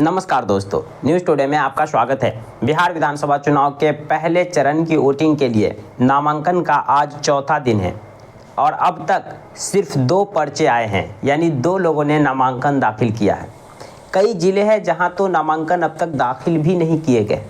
नमस्कार दोस्तों, news today में आपका स्वागत है। बिहार विधानसभा चुनाव के पहले चरण की वोटिंग के लिए नामांकन का आज चौथा दिन है और अब तक सिर्फ 2 पर्चे आए हैं, यानी 2 लोगों ने नामांकन दाखिल किया है। कई जिले हैं जहां तो नामांकन अब तक दाखिल भी नहीं किए गए।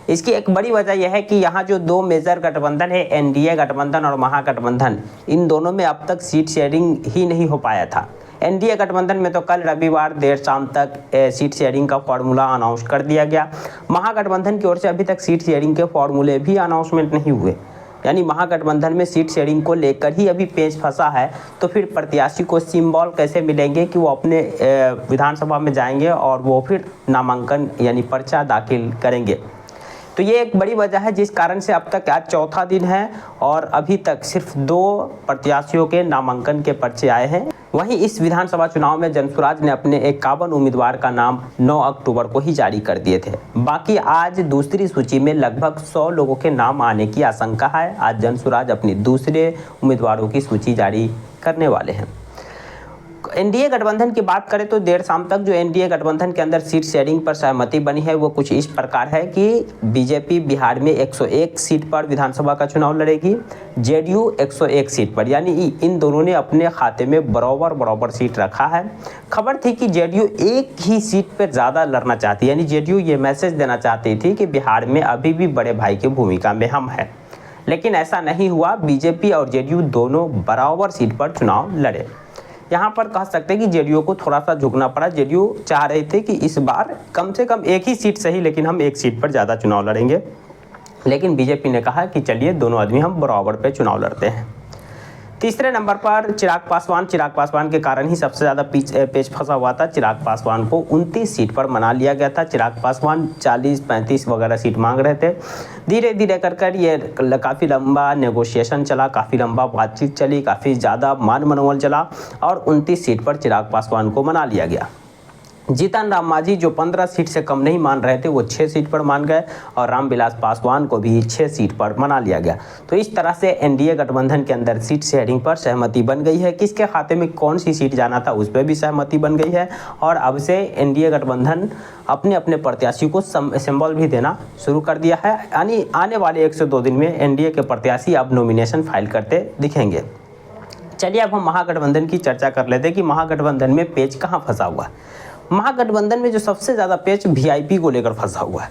इसकी एक बड़ी वजह यह है कि यहाँ जो 2 मेजर गठबंधन है, एनडीए गठबंधन और महागठबंधन, इन दोनों में अब तक सीट शेयरिंग ही नहीं हो पाया था। एनडीए गठबंधन में तो कल रविवार देर शाम तक सीट शेयरिंग का फॉर्मूला अनाउंस कर दिया गया। महागठबंधन की ओर से अभी तक सीट शेयरिंग के फॉर्मूले भी अनाउंसमेंट नहीं हुए, यानी महागठबंधन में सीट शेयरिंग को लेकर ही अभी पेच फंसा है। तो फिर प्रत्याशी को सिंबल कैसे मिलेंगे कि वो अपने विधानसभा में जाएंगे और वो फिर नामांकन यानी पर्चा दाखिल करेंगे। तो ये एक बड़ी वजह है जिस कारण से अब तक आज चौथा दिन है और अभी तक सिर्फ 2 प्रत्याशियों के नामांकन के पर्चे आए हैं। वहीं इस विधानसभा चुनाव में जनसुराज ने अपने 51 उम्मीदवार का नाम 9 अक्टूबर को ही जारी कर दिए थे। बाकी आज दूसरी सूची में लगभग 100 लोगों के नाम आने की आशंका है। आज जनसुराज अपनी दूसरे उम्मीदवारों की सूची जारी करने वाले हैं। एनडीए गठबंधन की बात करें तो देर शाम तक जो एनडीए गठबंधन के अंदर सीट शेयरिंग पर सहमति बनी है वो कुछ इस प्रकार है कि बीजेपी बिहार में 101 सीट पर विधानसभा का चुनाव लड़ेगी, जेडीयू 101 सीट पर, यानी इन दोनों ने अपने खाते में बराबर सीट रखा है। खबर थी कि जेडीयू एक ही सीट पर ज़्यादा लड़ना चाहती है, यानी जेडीयू ये मैसेज देना चाहती थी कि बिहार में अभी भी बड़े भाई की भूमिका में हम हैं, लेकिन ऐसा नहीं हुआ। बीजेपी और जेडीयू दोनों बराबर सीट पर चुनाव लड़े। यहाँ पर कह सकते हैं कि जेडीयू को थोड़ा सा झुकना पड़ा। जेडीयू चाह रहे थे कि इस बार कम से कम एक ही सीट सही, लेकिन हम एक सीट पर ज़्यादा चुनाव लड़ेंगे, लेकिन बीजेपी ने कहा कि चलिए दोनों आदमी हम बराबर पे चुनाव लड़ते हैं। तीसरे नंबर पर चिराग पासवान के कारण ही सबसे ज़्यादा पेच फंसा हुआ था। चिराग पासवान को 29 सीट पर मना लिया गया था। चिराग पासवान 40-35 वगैरह सीट मांग रहे थे। धीरे धीरे कर ये काफ़ी लंबा नेगोशिएशन चला, काफ़ी लंबा बातचीत चली, काफ़ी ज़्यादा मान मनोबल चला और 29 सीट पर चिराग पासवान को मना लिया गया। जीतन राम मांझी जो 15 सीट से कम नहीं मान रहे थे वो 6 सीट पर मान गए और रामविलास पासवान को भी 6 सीट पर मना लिया गया। तो इस तरह से एनडीए गठबंधन के अंदर सीट शेयरिंग पर सहमति बन गई है। किसके खाते में कौन सी सीट जाना था उस पर भी सहमति बन गई है और अब से एनडीए गठबंधन अपने अपने प्रत्याशी को सिंबल भी देना शुरू कर दिया है, यानी आने वाले 1 से 2 दिन में एनडीए के प्रत्याशी अब नॉमिनेशन फाइल करते दिखेंगे। चलिए अब हम महागठबंधन की चर्चा कर लेते हैं कि महागठबंधन में पेच कहाँ फंसा हुआ है। महागठबंधन में जो सबसे ज़्यादा पेच वीआईपी को लेकर फंसा हुआ है।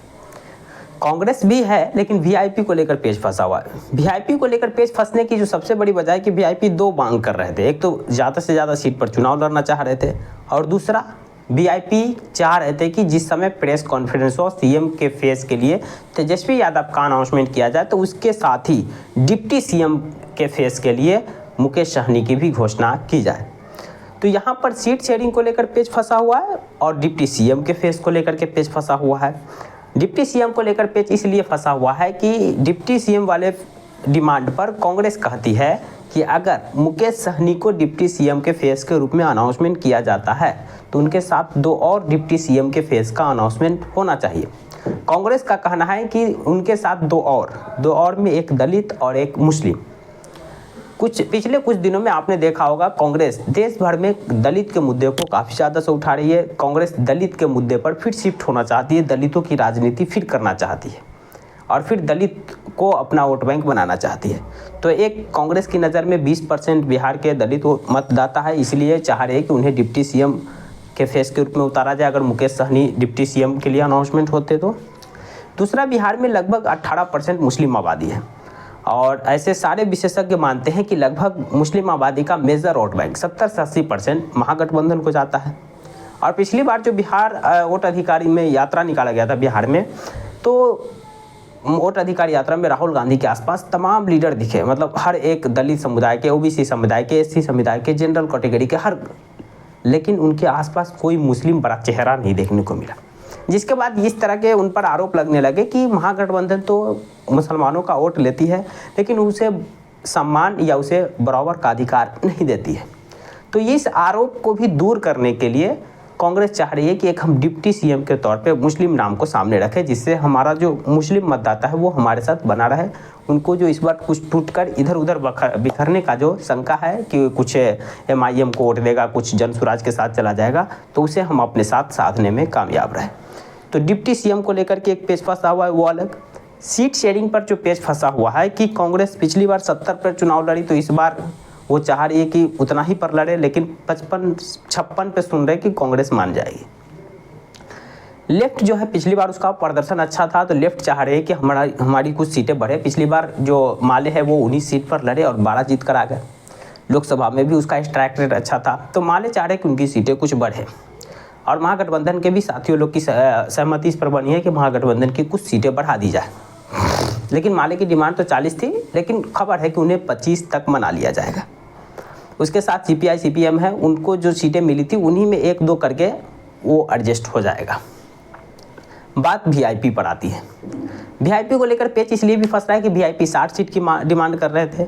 कांग्रेस भी है लेकिन वीआईपी को लेकर पेच फंसा हुआ है। वीआईपी को लेकर पेच फंसने की जो सबसे बड़ी वजह है कि वीआईपी 2 मांग कर रहे थे। एक तो ज़्यादा से ज़्यादा सीट पर चुनाव लड़ना चाह रहे थे और दूसरा वीआईपी चाह रहे थे कि जिस समय प्रेस कॉन्फ्रेंस हो सीएम के फेस के लिए तेजस्वी यादव का अनाउंसमेंट किया जाए तो उसके साथ ही डिप्टी सीएम के फेस के लिए मुकेश सहनी की भी घोषणा की जाए। तो यहाँ पर सीट शेयरिंग को लेकर पेच फंसा हुआ है और डिप्टी सीएम के फेस को लेकर के पेच फंसा हुआ है। डिप्टी सीएम को लेकर पेच इसलिए फंसा हुआ है कि डिप्टी सीएम वाले डिमांड पर कांग्रेस कहती है कि अगर मुकेश सहनी को डिप्टी सीएम के फेस के रूप में अनाउंसमेंट किया जाता है तो उनके साथ 2 और डिप्टी सीएम के फेस का अनाउंसमेंट होना चाहिए। कांग्रेस का कहना है कि उनके साथ 2 और में एक दलित और एक मुस्लिम। पिछले कुछ दिनों में आपने देखा होगा कांग्रेस देश भर में दलित के मुद्दे को काफ़ी ज़्यादा से उठा रही है। कांग्रेस दलित के मुद्दे पर फिर शिफ्ट होना चाहती है, दलितों की राजनीति फिर करना चाहती है और फिर दलित को अपना वोट बैंक बनाना चाहती है। तो एक कांग्रेस की नज़र में 20% बिहार के दलित मतदाता है, इसलिए चाह रहे हैं कि उन्हें डिप्टी सीएम के फेस के रूप में उतारा जाए अगर मुकेश सहनी डिप्टी सीएम के लिए अनाउंसमेंट होते तो। दूसरा, बिहार में लगभग 18% मुस्लिम आबादी है और ऐसे सारे विशेषज्ञ मानते हैं कि लगभग मुस्लिम आबादी का मेजर वोट बैंक 70 से 80% महागठबंधन को जाता है। और पिछली बार जो बिहार वोट अधिकारी में यात्रा निकाला गया था बिहार में, तो वोट अधिकार यात्रा में राहुल गांधी के आसपास तमाम लीडर दिखे, मतलब हर एक दलित समुदाय के, ओबीसी समुदाय के, एससी समुदाय के, जनरल कैटेगरी के हर, लेकिन उनके आसपास कोई मुस्लिम बड़ा चेहरा नहीं देखने को मिला। जिसके बाद इस तरह के उन पर आरोप लगने लगे कि महागठबंधन तो मुसलमानों का वोट लेती है लेकिन उसे सम्मान या उसे बराबर का अधिकार नहीं देती है। तो इस आरोप को भी दूर करने के लिए कांग्रेस चाह रही है कि एक हम डिप्टी सीएम के तौर पे मुस्लिम नाम को सामने रखें, जिससे हमारा जो मुस्लिम मतदाता है वो हमारे साथ बना रहे। उनको जो इस बार कुछ टूटकर इधर उधर बिखरने का जो शंका है कि कुछ MIM को वोट देगा, कुछ जनसुराज के साथ चला जाएगा, तो उसे हम अपने साथ साधने में कामयाब रहे। तो डिप्टी सीएम को लेकर के एक पेच फंसा हुआ है, वो अलग। सीट शेयरिंग पर जो पेच फंसा हुआ है कि कांग्रेस पिछली बार 70 पर चुनाव लड़ी, तो इस बार वो चाह रही है कि उतना ही पर लड़े, लेकिन 55-56 पे सुन रहे कि कांग्रेस मान जाएगी। लेफ्ट जो है पिछली बार उसका प्रदर्शन अच्छा था, तो लेफ्ट चाह रहे हैं कि हमारी कुछ सीटें बढ़े। पिछली बार जो माले है वो 19 सीट पर लड़े और 12 जीत कर आ गए। लोकसभा में भी उसका स्ट्राइक रेट अच्छा था, तो माले चाह रहे कि उनकी सीटें कुछ बढ़े। और महागठबंधन के भी साथियों लोग की सहमति इस पर बनी है कि महागठबंधन की कुछ सीटें बढ़ा दी जाए। लेकिन माले की डिमांड तो 40 थी, लेकिन खबर है कि उन्हें 25 तक मना लिया जाएगा। उसके साथ CPI CPM है, उनको जो सीटें मिली थी उन्हीं में 1-2 करके वो एडजस्ट हो जाएगा। बात VIP पर आती है। VIP को लेकर पेच इसलिए भी फंस रहा है कि VIP 60 सीट की डिमांड कर रहे थे।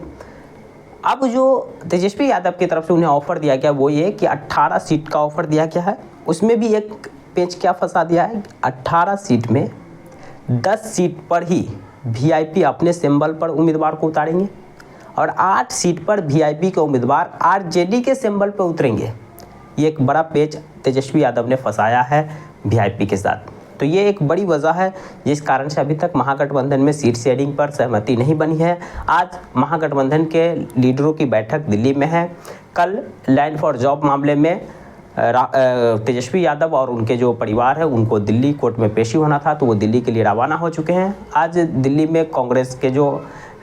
अब जो तेजस्वी यादव की तरफ से उन्हें ऑफर दिया गया वो ये कि 18 सीट का ऑफर दिया गया है। उसमें भी एक पेच क्या फंसा दिया है, 18 सीट में 10 सीट पर ही VIP अपने सिंबल पर उम्मीदवार को उतारेंगे और 8 सीट पर VIP के उम्मीदवार RJD के सिंबल पर उतरेंगे। ये एक बड़ा पेच तेजस्वी यादव ने फंसाया है VIP के साथ। तो ये एक बड़ी वजह है जिस कारण से अभी तक महागठबंधन में सीट शेयरिंग पर सहमति नहीं बनी है। आज महागठबंधन के लीडरों की बैठक दिल्ली में है। कल लैंड फॉर जॉब मामले में तेजस्वी यादव और उनके जो परिवार है उनको दिल्ली कोर्ट में पेशी होना था, तो वो दिल्ली के लिए रवाना हो चुके हैं। आज दिल्ली में कांग्रेस के जो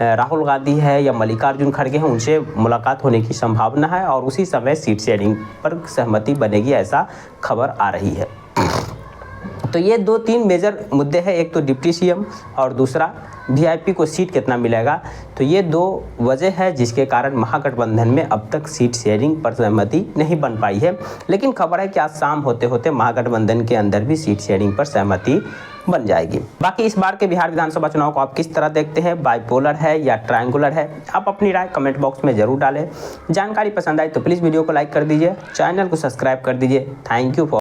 राहुल गांधी है या मल्लिकार्जुन खड़गे हैं उनसे मुलाकात होने की संभावना है और उसी समय सीट शेयरिंग पर सहमति बनेगी, ऐसा खबर आ रही है। तो ये 2-3 मेजर मुद्दे हैं, एक तो डिप्टी सीएम और दूसरा VIP को सीट कितना मिलेगा। तो ये 2 वजह है जिसके कारण महागठबंधन में अब तक सीट शेयरिंग पर सहमति नहीं बन पाई है। लेकिन खबर है कि आज शाम होते होते महागठबंधन के अंदर भी सीट शेयरिंग पर सहमति बन जाएगी। बाकी इस बार के बिहार विधानसभा चुनाव को आप किस तरह देखते हैं, बाइपोलर है या ट्रायंगुलर है, आप अपनी राय कमेंट बॉक्स में जरूर डालें। जानकारी पसंद आई तो प्लीज़ वीडियो को लाइक कर दीजिए, चैनल को सब्सक्राइब कर दीजिए। Thank you for